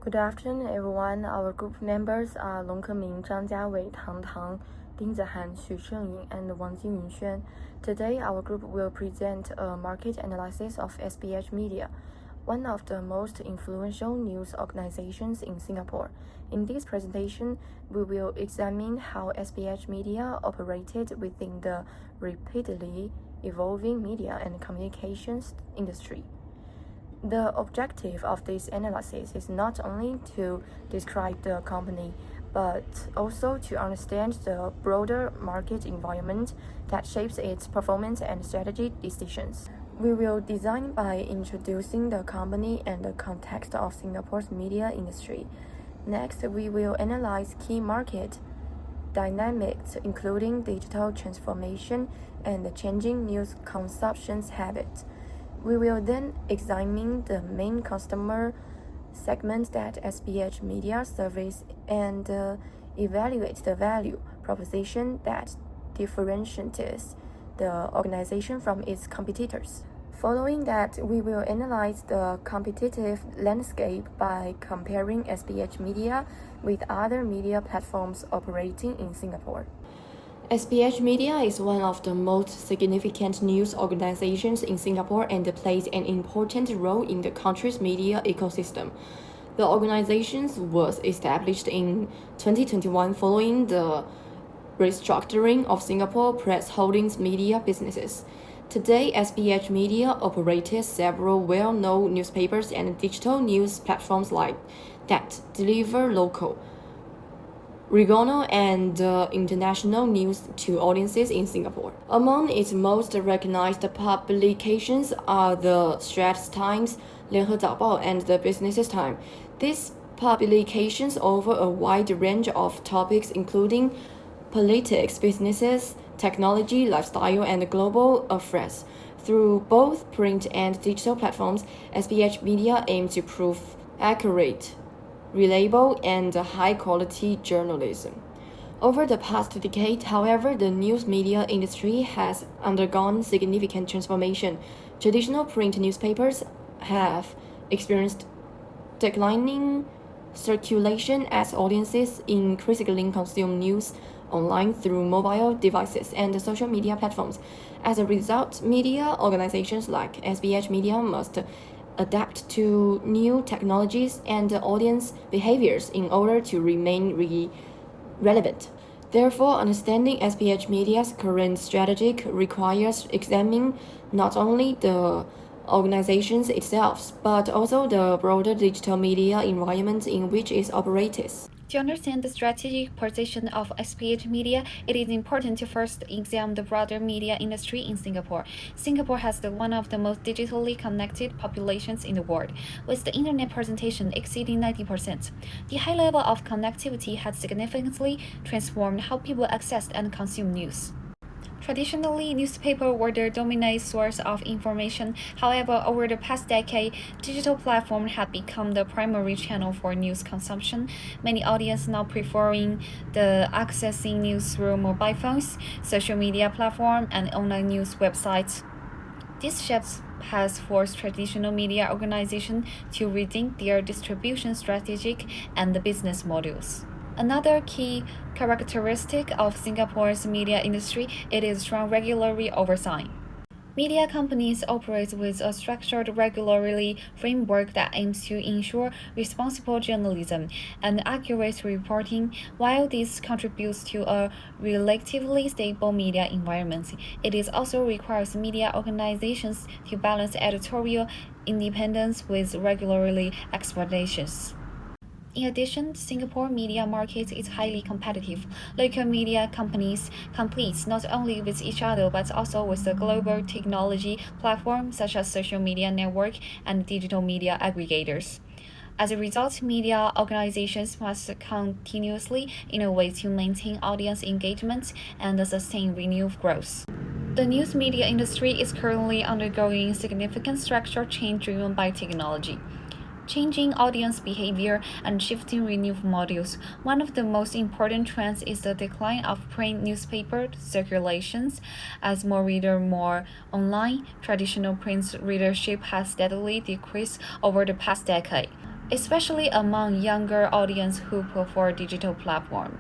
Good afternoon, everyone. Our group members are Long Keming, Zhang Jiawei, Tang Tang, Ding Zihan, Xu Shengying, and Wang Jingyunxuan. Today, our group will present a market analysis of SBH Media, one of the most influential news organizations in Singapore. In this presentation, we will examine how SBH Media operated within the rapidly evolving media and communications industry. The objective of this analysis is not only to describe the company, but also to understand the broader market environment that shapes its performance and strategy decisions. We will design by introducing the company and the context of Singapore's media industry. Next, we will analyze key market dynamics, including digital transformation and the changing news consumption habits. We will then examine the main customer segments that SBH Media serves and evaluate the value proposition that differentiates the organization from its competitors. Following that, we will analyze the competitive landscape by comparing SBH Media with other media platforms operating in Singapore. SBH Media is one of the most significant news organizations in Singapore and plays an important role in the country's media ecosystem. The organization was established in 2021 following the restructuring of Singapore Press Holdings media businesses. Today, SBH Media operates several well-known newspapers and digital news platforms that deliver local, regional, and international news to audiences in Singapore. Among its most recognized publications are the Straits Times, 联合早报, and the Business Times. These publications offer a wide range of topics including politics, businesses, technology, lifestyle, and global affairs. Through both print and digital platforms, SBH Media aims to prove accurate, reliable, and high-quality journalism. Over the past decade, however, the news media industry has undergone significant transformation. Traditional print newspapers have experienced declining circulation as audiences increasingly consume news online through mobile devices and social media platforms. As a result, media organizations like SBH Media must adapt to new technologies and audience behaviors in order to remain relevant. Therefore, understanding SBH Media's current strategy requires examining not only the organization itself, but also the broader digital media environment in which it operates. To understand the strategic position of SBH Media, it is important to first examine the broader media industry in Singapore. Singapore has one of the most digitally connected populations in the world, with the internet presentation exceeding 90%. The high level of connectivity has significantly transformed how people access and consume news. Traditionally, newspapers were the dominant source of information. However, over the past decade, digital platforms have become the primary channel for news consumption. Many audiences now preferring accessing news through mobile phones, social media platforms, and online news websites. This shift has forced traditional media organizations to rethink their distribution strategy and the business models. Another key characteristic of Singapore's media industry is strong regulatory oversight. Media companies operate with a structured regulatory framework that aims to ensure responsible journalism and accurate reporting. While this contributes to a relatively stable media environment, it also requires media organizations to balance editorial independence with regulatory expectations. In addition, Singapore media market is highly competitive. Local media companies compete not only with each other but also with the global technology platforms such as social media network and digital media aggregators. As a result, media organizations must continuously innovate to maintain audience engagement and sustain renewed growth. The news media industry is currently undergoing significant structural change driven by technology, changing audience behavior, and shifting revenue models. One of the most important trends is the decline of print newspaper circulations. As more readers more online, traditional print readership has steadily decreased over the past decade. especially among younger audience who prefer digital platform.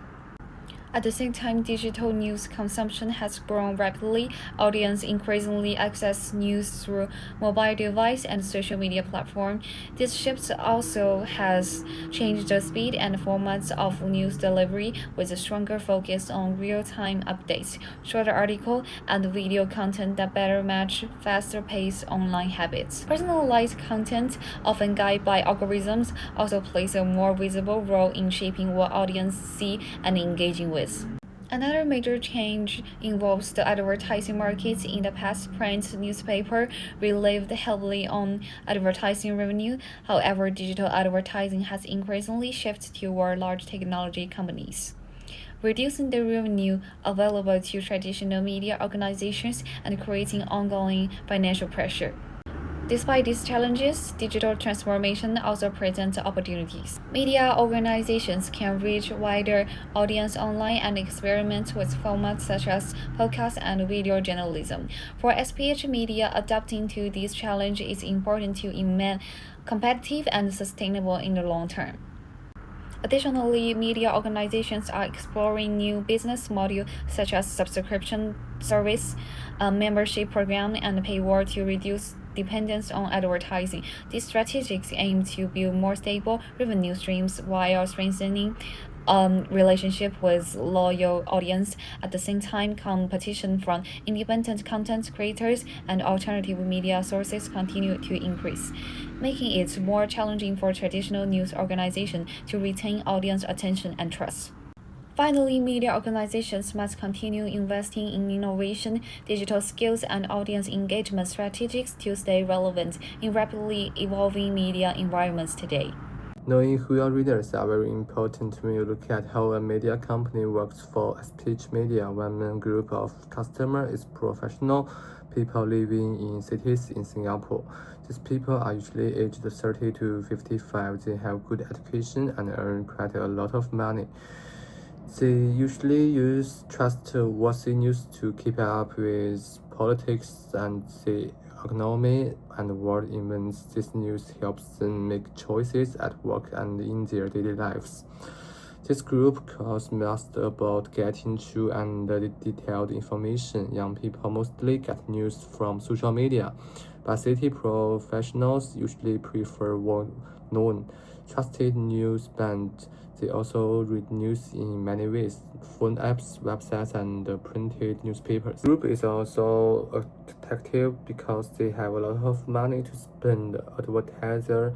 At the same time, digital news consumption has grown rapidly. Audience increasingly access news through mobile device and social media platform. This shift also has changed the speed and formats of news delivery, with a stronger focus on real-time updates, shorter article, and video content that better match faster-paced online habits. Personalized content, often guided by algorithms, also plays a more visible role in shaping what audience see and engaging with. Another major change involves the advertising markets. In the past, print newspaper relied heavily on advertising revenue. However, digital advertising has increasingly shifted toward large technology companies, reducing the revenue available to traditional media organizations and creating ongoing financial pressure. Despite these challenges, digital transformation also presents opportunities. Media organizations can reach wider audience online and experiment with formats such as podcast and video journalism. For SPH Media, adapting to these challenges is important to remain competitive and sustainable in the long term. Additionally, media organizations are exploring new business models such as subscription service, membership program, and paywall to reduce dependence on advertising. These strategies aim to build more stable revenue streams while strengthening relationship with loyal audience. At the same time, competition from independent content creators and alternative media sources continue to increase, making it more challenging for traditional news organizations to retain audience attention and trust. Finally, media organizations must continue investing in innovation, digital skills, and audience engagement strategies to stay relevant in rapidly evolving media environments today. Knowing who your readers are very important when you look at how a media company works. For SPH Media, one main group of customers is professional people living in cities in Singapore. These people are usually aged 30 to 55. They have good education and earn quite a lot of money. They usually use trustworthy news to keep up with politics and the economy and world events. This news helps them make choices at work and in their daily lives. This group cares most about getting true and detailed information. Young people mostly get news from social media, but city professionals usually prefer well-known, trusted news brands. They also read news in many ways: phone apps, websites, and printed newspapers. The group is also attractive because they have a lot of money to spend. Advertisers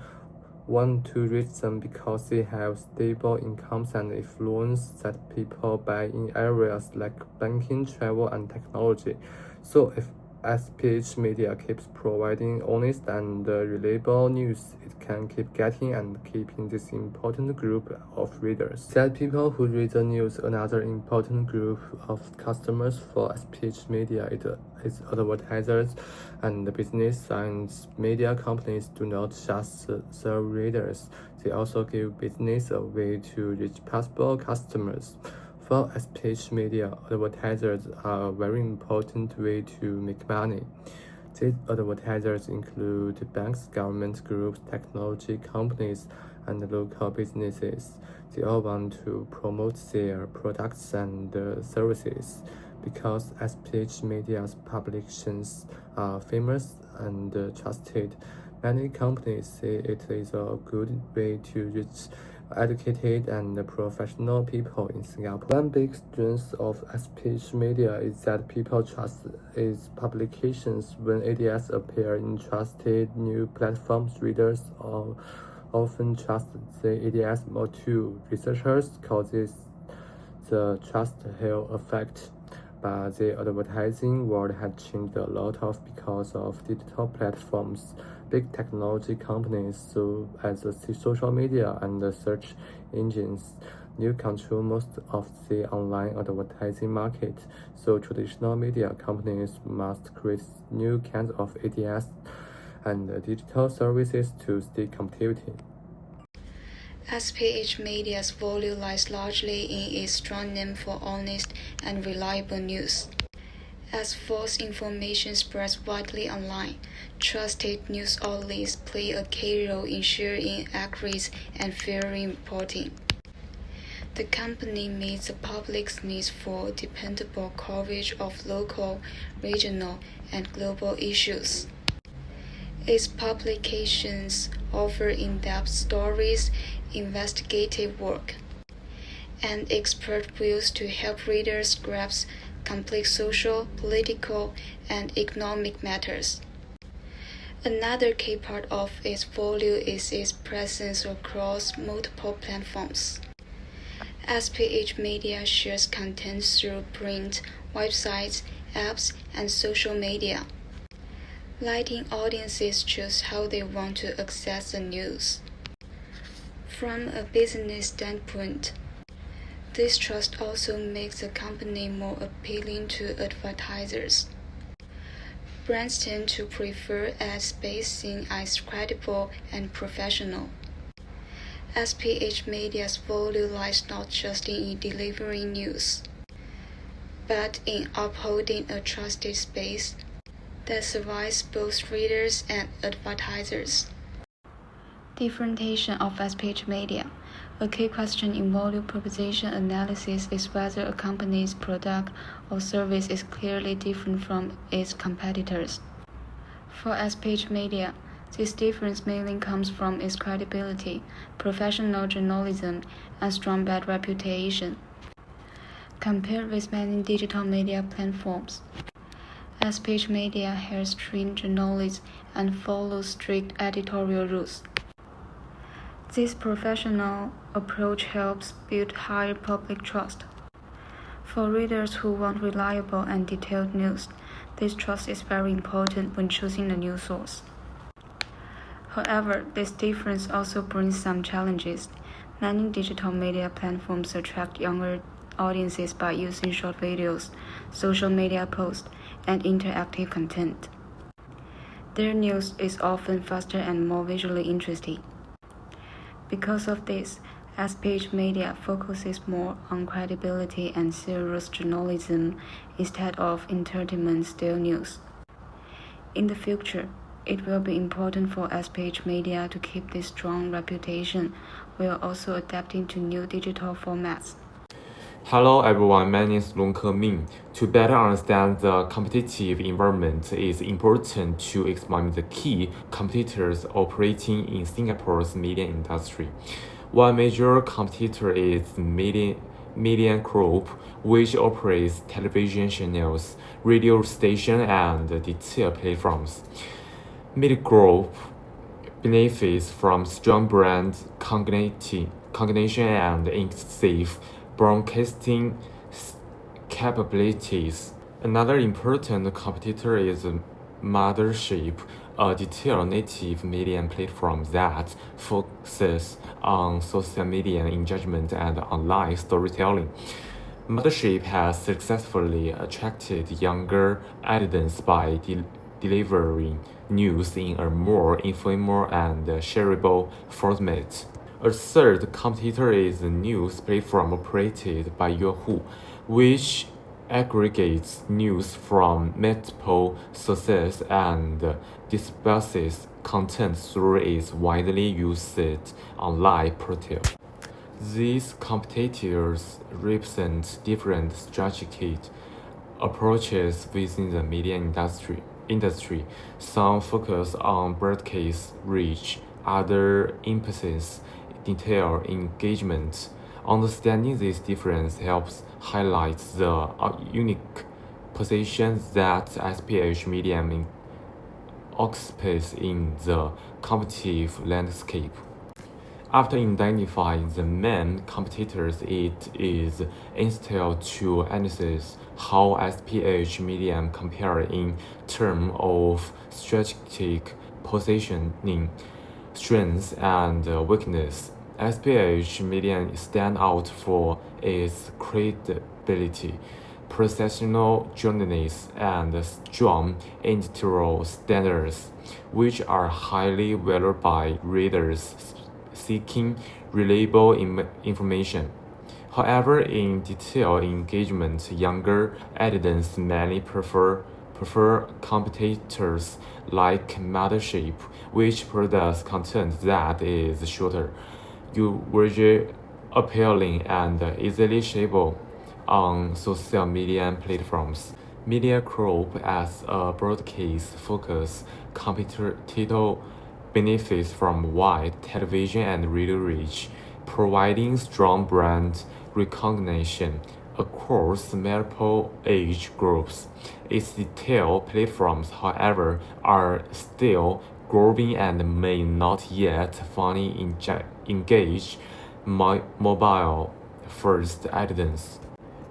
want to reach them because they have stable incomes and influence that people buy in areas like banking, travel, and technology. So if SPH Media keeps providing honest and reliable news, it can keep getting and keeping this important group of readers. That people who read the news. Another important group of customers for SPH Media is advertisers and business and media companies do not just serve readers. They also give business a way to reach possible customers. For SPH Media, advertisers are a very important way to make money. These advertisers include banks, government groups, technology companies, and local businesses. They all want to promote their products and services. Because SPH Media's publications are famous and trusted, many companies say it is a good way to reach educated and professional people in Singapore. One big strength of SPH Media is that people trust its publications. When ADS appear in trusted new platforms, readers often trust the ADS more too. Researchers call this the trust hill effect. But the advertising world has changed a lot because of digital platforms. Big technology companies, so as the social media and the search engines, now control most of the online advertising market. So traditional media companies must create new kinds of ADS and digital services to stay competitive. SPH Media's value lies largely in its strong name for honest and reliable news. As false information spreads widely online, trusted news outlets play a key role in ensuring accurate and fair reporting. The company meets the public's needs for dependable coverage of local, regional, and global issues. Its publications offer in-depth stories, investigative work, and expert views to help readers grasp complex social, political, and economic matters. Another key part of its value is its presence across multiple platforms. SPH Media shares content through print, websites, apps, and social media, letting audiences choose how they want to access the news. From a business standpoint, this trust also makes the company more appealing to advertisers. Brands tend to prefer ad space seen as credible and professional. SPH Media's value lies not just in delivering news, but in upholding a trusted space that survives both readers and advertisers. Differentiation of SPH Media. A key question in value proposition analysis is whether a company's product or service is clearly different from its competitors. For SPH Media, this difference mainly comes from its credibility, professional journalism, and strong brand reputation. Compared with many digital media platforms, SPH Media has trained journalists and follows strict editorial rules. This professional approach helps build higher public trust. For readers who want reliable and detailed news, this trust is very important when choosing a news source. However, this difference also brings some challenges. Many digital media platforms attract younger audiences by using short videos, social media posts, and interactive content. Their news is often faster and more visually interesting. Because of this, SPH Media focuses more on credibility and serious journalism instead of entertainment-style news. In the future, it will be important for SPH Media to keep this strong reputation while also adapting to new digital formats. Hello everyone, my name is Long Ke-Ming. To better understand the competitive environment, it is important to examine the key competitors operating in Singapore's media industry. One major competitor is Media Group, which operates television channels, radio stations, and digital platforms. Media Group benefits from strong brand recognition and extensive broadcasting capabilities. Another important competitor is Mothership, a digital native media platform that focuses on social media engagement and online storytelling. Mothership has successfully attracted younger audience by delivering news in a more informal and shareable format. A third competitor is the news platform operated by Yahoo, which aggregates news from multiple sources and disperses content through its widely used online portal. These competitors represent different strategic approaches within the media industry. Some focus on broadcast reach, other emphasis detail engagement. Understanding this difference helps highlight the unique positions that SPH Media occupies in the competitive landscape. After identifying the main competitors, it is essential to analyze how SPH Media compare in terms of strategic positioning, strengths, and weakness. SPH Media stand out for its credibility, professional journalism, and strong editorial standards, which are highly valued by readers seeking reliable information. However, in detail engagement, younger audiences mainly prefer competitors like Mothership, which produce content that is shorter, visually appealing, and easily shareable on social media platforms. Media Group as a broadcast-focused competitor benefits from wide television and radio reach, providing strong brand recognition across multiple age groups. Its retail platforms, however, are still growing and may not yet fully engage mobile-first audience.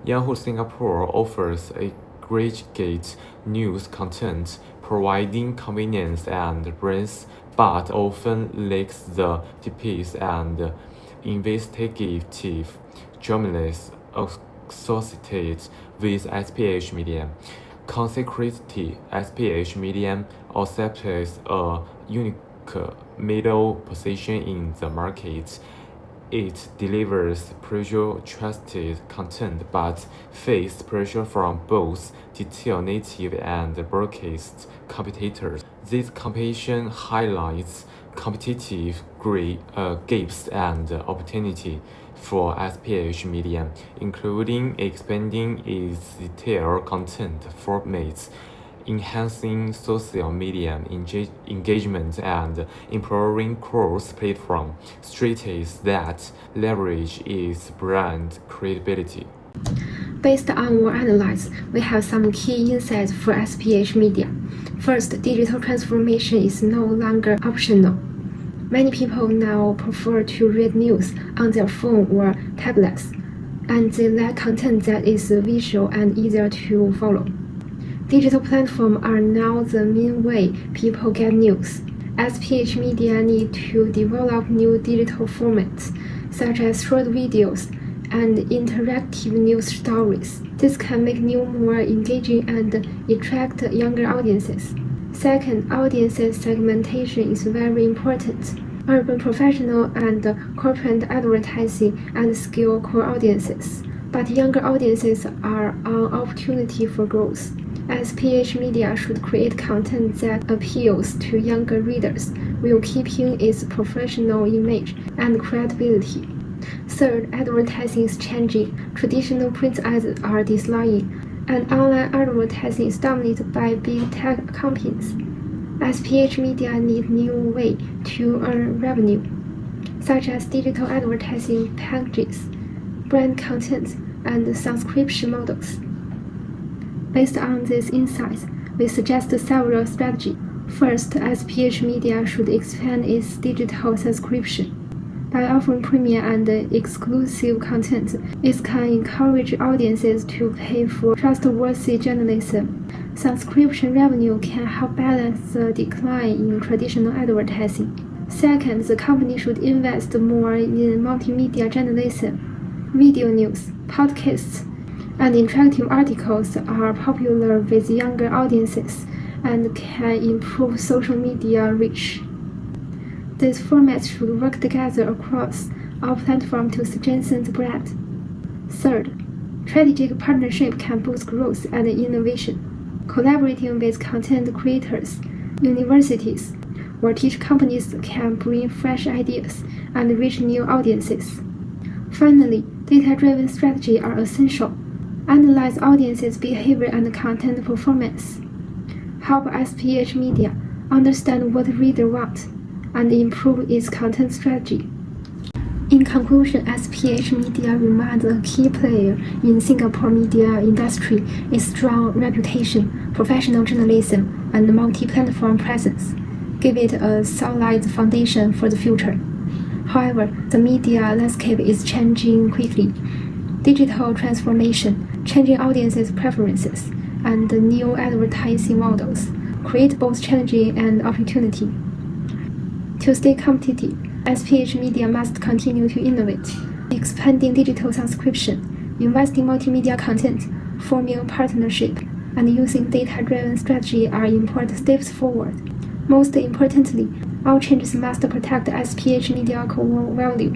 Yahoo Singapore offers aggregate news content, providing convenience and breadth, but often lacks the depth and investigative journalists associated with SPH Media. Consequently, SPH Media accepts a unique middle position in the market. It delivers pressure-trusted content but faces pressure from both digital native and broadcast competitors. This competition highlights competitive gaps and opportunity for SPH Media, including expanding its retail content formats, enhancing social media engagement, and improving cross-platform strategies that leverage its brand credibility. Based on our analysis, we have some key insights for SPH Media. First, digital transformation is no longer optional. Many people now prefer to read news on their phone or tablets, and they like content that is visual and easier to follow. Digital platforms are now the main way people get news. SPH Media need to develop new digital formats, such as short videos and interactive news stories. This can make news more engaging and attract younger audiences. Second, audience segmentation is very important. Urban professional and corporate advertising and skill core audiences, but younger audiences are an opportunity for growth. SPH Media should create content that appeals to younger readers while keeping its professional image and credibility. Third, advertising is changing. Traditional print ads are declining, and online advertising is dominated by big tech companies. SPH Media need new way to earn revenue, such as digital advertising packages, brand content, and subscription models. Based on these insights, we suggest several strategies. First, SPH Media should expand its digital subscription. By offering premium and exclusive content, it can encourage audiences to pay for trustworthy journalism. Subscription revenue can help balance the decline in traditional advertising. Second, the company should invest more in multimedia journalism. Video news, podcasts, and interactive articles are popular with younger audiences and can improve social media reach. These formats should work together across all platforms to strengthen the brand. Third, strategic partnership can boost growth and innovation. Collaborating with content creators, universities, or teach companies can bring fresh ideas and reach new audiences. Finally, data-driven strategies are essential. Analyze audiences' behavior and content performance. Help SPH Media understand what readers want and improve its content strategy. In conclusion, SPH Media remains a key player in Singapore media industry. Its strong reputation, professional journalism, and multi-platform presence give it a solid foundation for the future. However, the media landscape is changing quickly. Digital transformation, changing audiences' preferences, and new advertising models create both challenge and opportunity. To stay competitive, SPH Media must continue to innovate, expanding digital subscription, investing multimedia content, forming partnership, and using data-driven strategy are important steps forward. Most importantly, all changes must protect SPH Media core value,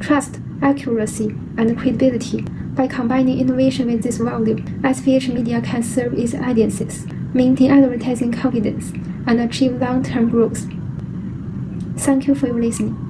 trust, accuracy, and credibility. By combining innovation with this value, SPH Media can serve its audiences, maintain advertising confidence, and achieve long-term growth. Thank you for your listening.